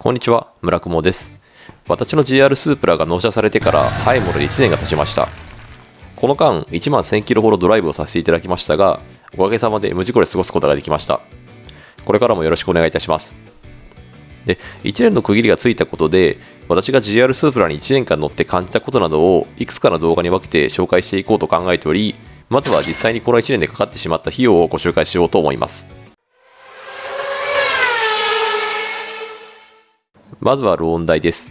こんにちは、村雲です。私の GR スープラが納車されてから早いもので1年が経ちました。この間、1万1000キロほどドライブをさせていただきましたが、おかげさまで無事故で過ごすことができました。これからもよろしくお願いいたします。で、1年の区切りがついたことで、私が GR スープラに1年間乗って感じたことなどをいくつかの動画に分けて紹介していこうと考えており、まずは実際にこの1年でかかってしまった費用をご紹介しようと思います。まずはローン代です。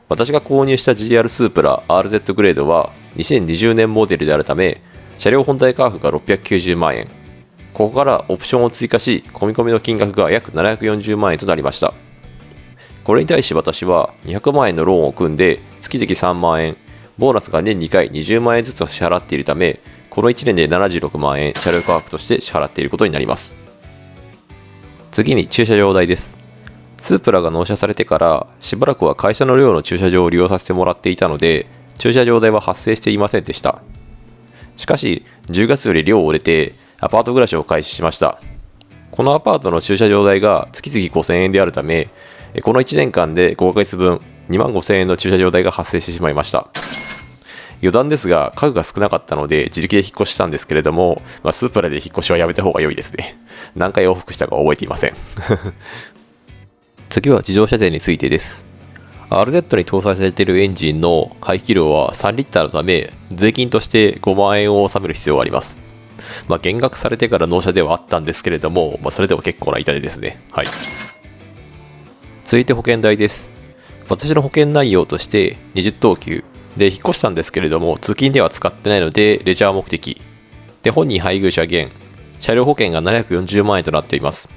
私が購入した GR スープラ RZ グレードは2020年モデルであるため、車両本体価格が690万円。ここからオプションを追加し、込み込みの金額が約740万円となりました。これに対し私は200万円のローンを組んで、月々3万円、ボーナスが年2回20万円ずつ支払っているため、この1年で76万円車両価格として支払っていることになります。次に駐車場代です。スープラが納車されてからしばらくは会社の寮の駐車場を利用させてもらっていたので、駐車場代は発生していませんでした。しかし10月より寮を出てアパート暮らしを開始しました。このアパートの駐車場代が月々5000円であるため、この1年間で5ヶ月分2万5000円の駐車場代が発生してしまいました。余談ですが、家具が少なかったので自力で引っ越したんですけれども、スープラで引っ越しはやめた方が良いですね。何回往復したか覚えていません。次は自動車税についてです。RZ に搭載されているエンジンの排気量は3リッターのため、税金として5万円を納める必要があります。減額されてから納車ではあったんですけれども、それでも結構な痛手ですね。はい。続いて保険代です。私の保険内容として20等級で引っ越したんですけれども、通勤では使ってないのでレジャー目的で、本人配偶者減車両保険が740万円となっています。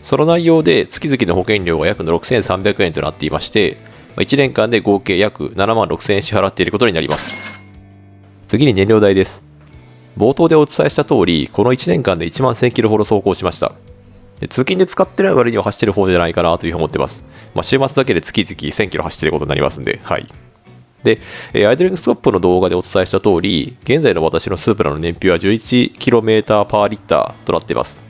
その内容で月々の保険料が約6300円となっていまして、1年間で合計約7万6000円支払っていることになります。次に燃料代です。冒頭でお伝えした通り、この1年間で1万1000キロほど走行しました。通勤で使ってない割には走ってる方じゃないかなというふうに思ってます。週末だけで月々1000キロ走ってることになりますんで、はい。で、アイドリングストップの動画でお伝えした通り、現在の私のスープラの燃費は 11km パーリッターとなっています。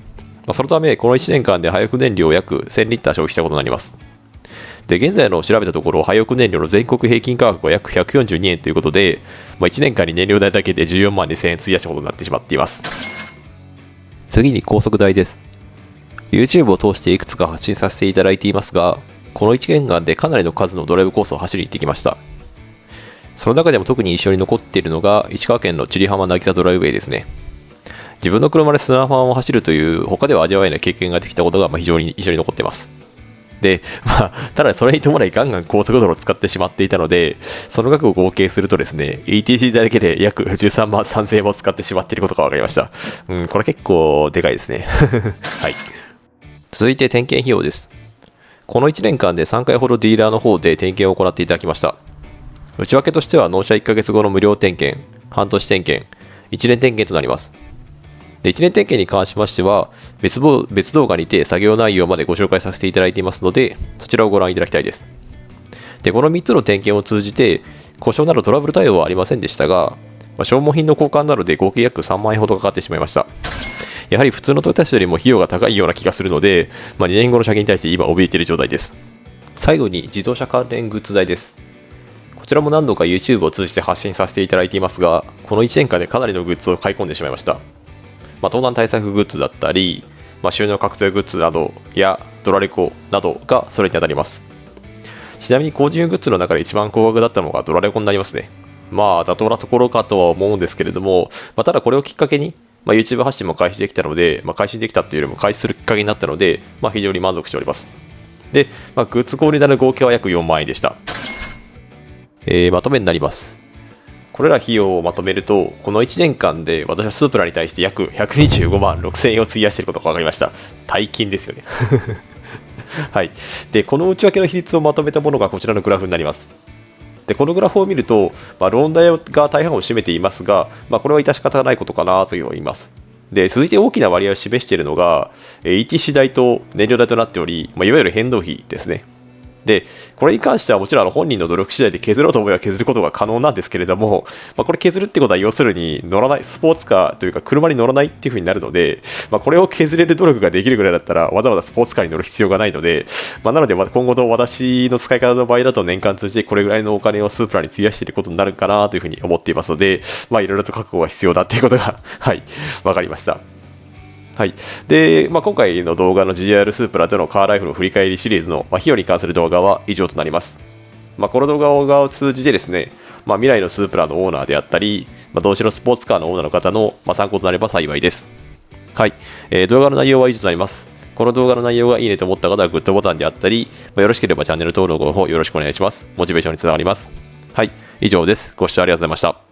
そのため、この1年間で廃屋燃料を約1000リッター消費したことになります。で、現在の調べたところ、廃屋燃料の全国平均価格は約142円ということで、1年間に燃料代だけで14万2000円費やしたことになってしまっています。次に高速代です。YouTube を通していくつか発信させていただいていますが、この1年間でかなりの数のドライブコースを走りに行ってきました。その中でも特に印象に残っているのが、石川県の千里浜渚ドライブウェイですね。自分の車で砂浜を走るという他では味わえない経験ができたことが非常に印象に残っています。で、ただそれに伴いガンガン高速道路を使ってしまっていたので、その額を合計するとですね、ETC 代だけで約13万3000円も使ってしまっていることが分かりました。これ結構でかいですね。はい。続いて点検費用です。この1年間で3回ほどディーラーの方で点検を行っていただきました。内訳としては納車1ヶ月後の無料点検、半年点検、1年点検となります。で、1年点検に関しましては別動画にて作業内容までご紹介させていただいていますので、そちらをご覧いただきたいです。で、この3つの点検を通じて故障などトラブル対応はありませんでしたが、消耗品の交換などで合計約3万円ほどかかってしまいました。やはり普通のトヨタ車よりも費用が高いような気がするので、2年後の車検に対して今怯えている状態です。最後に自動車関連グッズ代です。こちらも何度か YouTube を通じて発信させていただいていますが、この1年間でかなりのグッズを買い込んでしまいました。盗難対策グッズだったり、収納拡張グッズなどやドラレコなどがそれに当たります。ちなみに購入グッズの中で一番高額だったのがドラレコになりますね。妥当なところかとは思うんですけれども、ただこれをきっかけに、YouTube 発信も開始できたので、開始できたというよりも開始するきっかけになったので、非常に満足しております。で、グッズ購入代の合計は約4万円でした。まとめになります。これら費用をまとめると、この1年間で私はスープラに対して約125万6000円を費やしていることが分かりました。大金ですよね。はい。で、この内訳の比率をまとめたものがこちらのグラフになります。で、このグラフを見ると、ローン代が大半を占めていますが、これは致し方がないことかなというのを言います。で、続いて大きな割合を示しているのが、ETC 代と燃料代となっており、いわゆる変動費ですね。で、これに関してはもちろん本人の努力次第で削ろうと思えば削ることが可能なんですけれども、これ削るってことは要するに乗らない、スポーツカーというか車に乗らないっていう風になるので、これを削れる努力ができるぐらいだったらわざわざスポーツカーに乗る必要がないので、なので今後の私の使い方の場合だと年間通じてこれぐらいのお金をスープラに費やしていることになるかなという風に思っていますので、いろいろと覚悟が必要だっていうことがはい、分かりました。はい。で、今回の動画の GR スープラとのカーライフの振り返りシリーズの、費用に関する動画は以上となります。この動画を通じてですね、未来のスープラのオーナーであったり、同種のスポーツカーのオーナーの方の、参考となれば幸いです。はい。動画の内容は以上となります。この動画の内容がいいねと思った方はグッドボタンであったり、よろしければチャンネル登録の方よろしくお願いします。モチベーションにつながります。はい。以上です。ご視聴ありがとうございました。